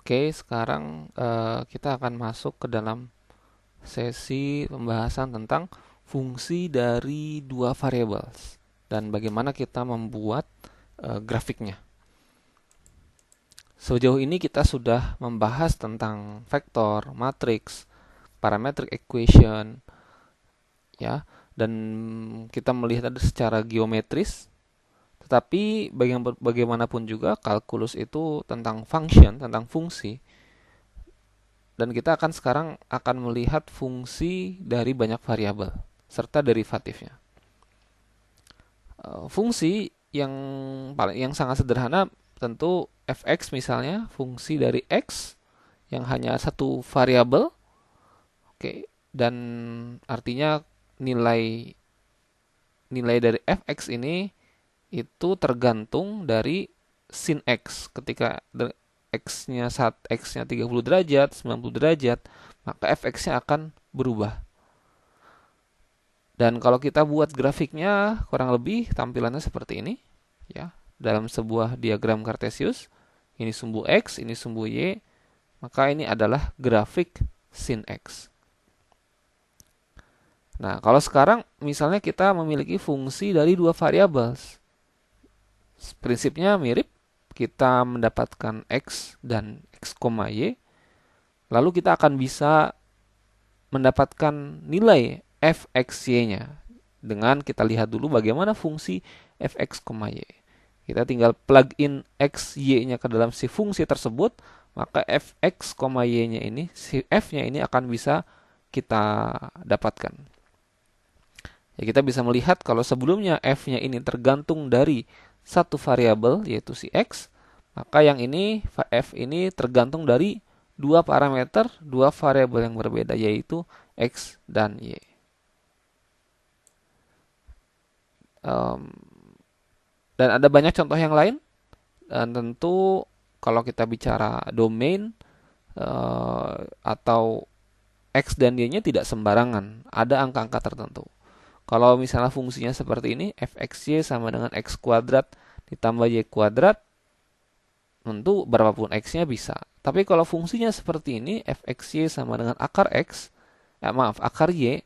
Oke, sekarang kita akan masuk ke dalam sesi pembahasan tentang fungsi dari dua variables dan bagaimana kita membuat grafiknya. Sejauh ini kita sudah membahas tentang vektor, matriks, parametric equation, ya, dan kita melihat secara geometris. Tetapi bagaimanapun juga kalkulus itu tentang function, tentang fungsi. Dan kita akan sekarang melihat fungsi dari banyak variabel serta derivatifnya. Fungsi yang sangat sederhana tentu fx misalnya, fungsi dari x yang hanya satu variabel. Oke, dan artinya nilai dari fx ini itu tergantung dari sin x. Ketika x-nya 30 derajat, 90 derajat, maka fx-nya akan berubah. Dan kalau kita buat grafiknya, kurang lebih tampilannya seperti ini, ya. Dalam sebuah diagram Cartesius, ini sumbu x, ini sumbu y, maka ini adalah grafik sin x. Nah, kalau sekarang misalnya kita memiliki fungsi dari dua variabel, prinsipnya mirip. Kita mendapatkan x dan x, y, lalu kita akan bisa mendapatkan nilai fxy-nya dengan kita lihat dulu bagaimana fungsi fx, y. Kita tinggal plug in x, y-nya ke dalam si fungsi tersebut, maka fx, y-nya ini, si f-nya ini akan bisa kita dapatkan. Ya, kita bisa melihat kalau sebelumnya f-nya ini tergantung dari satu variabel yaitu si x, maka yang ini f ini tergantung dari dua parameter, dua variabel yang berbeda yaitu x dan y. Dan ada banyak contoh yang lain. Dan tentu kalau kita bicara domain atau x dan y-nya tidak sembarangan, ada angka-angka tertentu. Kalau misalnya fungsinya seperti ini, fxy sama dengan x kuadrat ditambah y kuadrat, tentu berapapun x-nya bisa. Tapi kalau fungsinya seperti ini, fxy sama dengan akar x, akar y,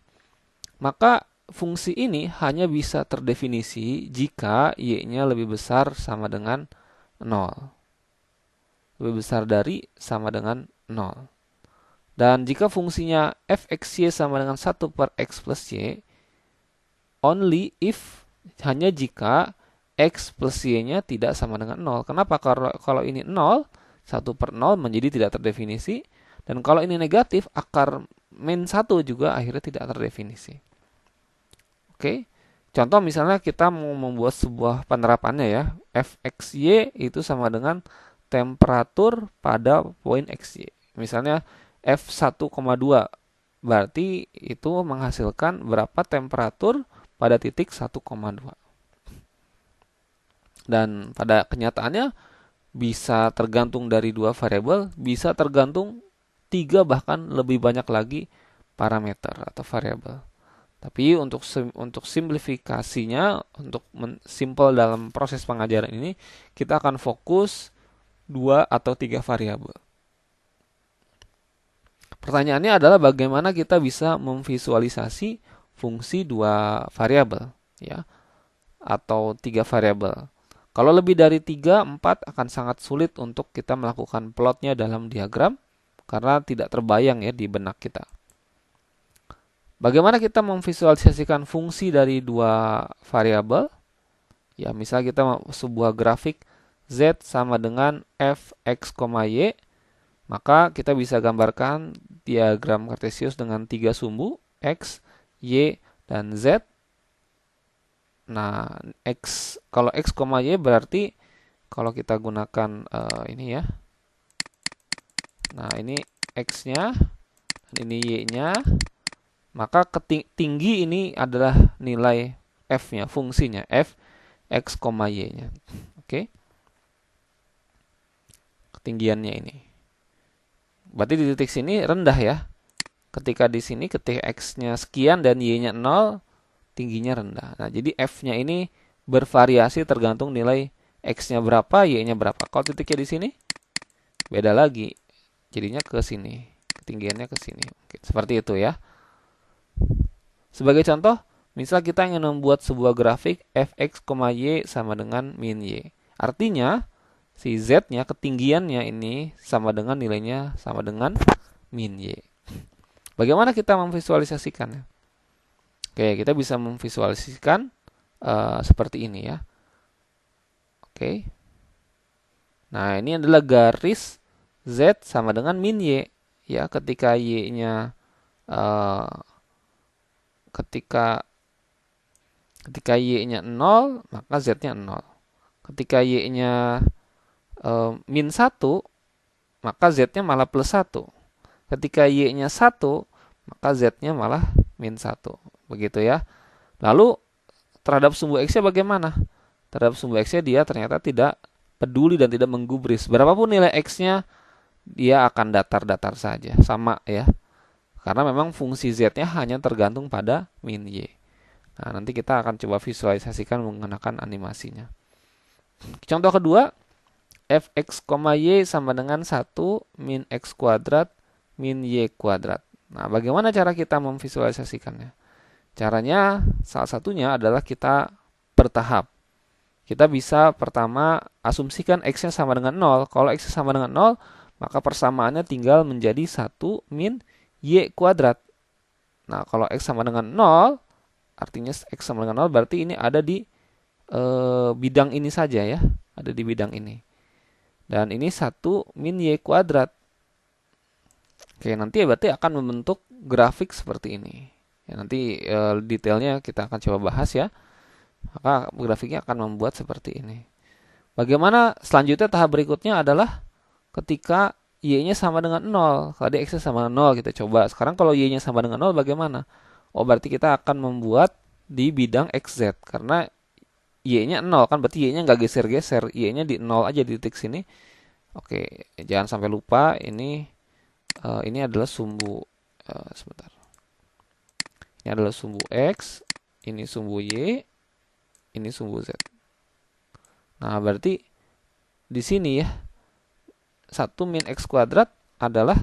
maka fungsi ini hanya bisa terdefinisi jika y-nya lebih besar sama dengan 0. Lebih besar dari sama dengan 0. Dan jika fungsinya fxy sama dengan 1 per x plus y, only if, hanya jika x plus y-nya tidak sama dengan 0. Kenapa? Kalau ini 0, 1 per 0 menjadi tidak terdefinisi. Dan kalau ini negatif, akar min 1 juga akhirnya tidak terdefinisi. Oke. Contoh misalnya kita mau membuat sebuah penerapannya ya. fxy itu sama dengan temperatur pada poin xy. Misalnya f1,2 berarti itu menghasilkan berapa temperatur pada titik 1,2. Dan pada kenyataannya bisa tergantung dari dua variabel, bisa tergantung 3 bahkan lebih banyak lagi parameter atau variabel. Tapi untuk simplifikasinya, untuk simple dalam proses pengajaran ini, kita akan fokus 2 atau 3 variabel. Pertanyaannya adalah bagaimana kita bisa memvisualisasi fungsi 2 variabel, ya, atau 3 variabel. Kalau lebih dari 3, 4 akan sangat sulit untuk kita melakukan plotnya dalam diagram karena tidak terbayang ya di benak kita. Bagaimana kita memvisualisasikan fungsi dari 2 variabel? Ya, misal kita sebuah grafik z sama dengan fx, y, maka kita bisa gambarkan diagram Cartesius dengan 3 sumbu x, y, dan z. Nah, kalau x, y berarti kalau kita gunakan ini ya. Nah, ini x-nya dan ini y-nya. Maka tinggi ini adalah nilai f-nya, fungsinya f, x, y-nya. Oke. Ketinggiannya ini. Berarti di titik sini rendah ya. Ketika di sini ketika x-nya sekian dan y-nya 0, tingginya rendah. Nah, jadi f-nya ini bervariasi tergantung nilai x-nya berapa, y-nya berapa. Kalau titiknya di sini beda lagi. jadinya ke sini, ketinggiannya ke sini. Oke, seperti itu ya. Sebagai contoh, misal kita ingin membuat sebuah grafik fx, y sama dengan min y. Artinya, si z-nya, ketinggiannya ini sama dengan nilainya sama dengan min y. Bagaimana kita memvisualisasikannya? Oke, kita bisa memvisualisasikan seperti ini ya. Oke. Nah, ini adalah garis z sama dengan min y. Ya, ketika y-nya ketika y-nya 0, maka z-nya 0. Ketika y-nya min 1, maka z-nya malah plus 1. Ketika y-nya 1, maka z-nya malah min 1. Begitu ya. Lalu terhadap sumbu x-nya bagaimana? Terhadap sumbu x-nya dia ternyata tidak peduli dan tidak menggubris. Berapapun nilai x-nya, dia akan datar-datar saja. Sama ya. Karena memang fungsi z-nya hanya tergantung pada min y. Nah, nanti kita akan coba visualisasikan menggunakan animasinya. Contoh kedua, fx, y sama dengan 1 min x kuadrat min y kuadrat. Nah, bagaimana cara kita memvisualisasikannya? Caranya salah satunya adalah kita bertahap. Kita bisa pertama asumsikan x-nya sama dengan 0. Kalau x-nya sama dengan 0, maka persamaannya tinggal menjadi 1 min y kuadrat. Nah, kalau x sama dengan 0, artinya x sama dengan 0 berarti ini ada di bidang ini saja ya. Ada di bidang ini. Dan ini 1 min y kuadrat. Oke, nanti berarti akan membentuk grafik seperti ini. Ya, nanti detailnya kita akan coba bahas ya. Maka grafiknya akan membuat seperti ini. Bagaimana selanjutnya tahap berikutnya adalah ketika y-nya sama dengan 0. Tadi x-nya sama dengan 0, kita coba. Sekarang kalau y-nya sama dengan 0 bagaimana? Oh, berarti kita akan membuat di bidang xz. Karena y-nya 0 kan, berarti y-nya nggak geser-geser. Y-nya di 0 aja di titik sini. Oke, jangan sampai lupa ini adalah sumbu sebentar. Ini adalah sumbu x, ini sumbu y, ini sumbu z. Nah, berarti di sini ya 1 min x kuadrat adalah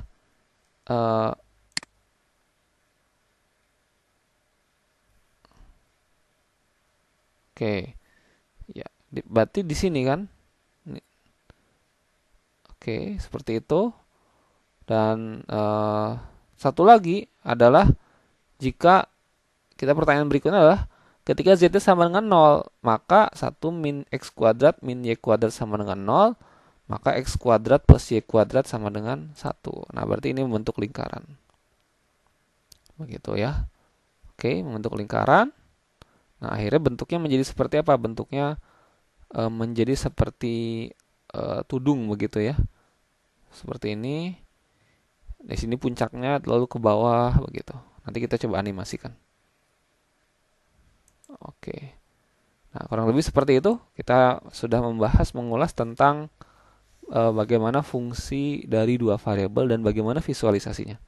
oke. Ya, berarti di sini kan. Oke, seperti itu. Dan satu lagi adalah jika kita pertanyaan berikutnya adalah ketika z sama dengan 0, maka 1 min x kuadrat min y kuadrat sama dengan 0, maka x kuadrat plus y kuadrat sama dengan 1. Nah, berarti ini membentuk lingkaran. Begitu ya. Oke, membentuk lingkaran. Nah, akhirnya bentuknya menjadi seperti apa? Bentuknya menjadi seperti tudung begitu ya. Seperti ini. Di sini puncaknya lalu ke bawah begitu. Nanti kita coba animasikan. Oke. Nah, kurang lebih seperti itu. Kita sudah membahas, mengulas tentang bagaimana fungsi dari dua variabel dan bagaimana visualisasinya.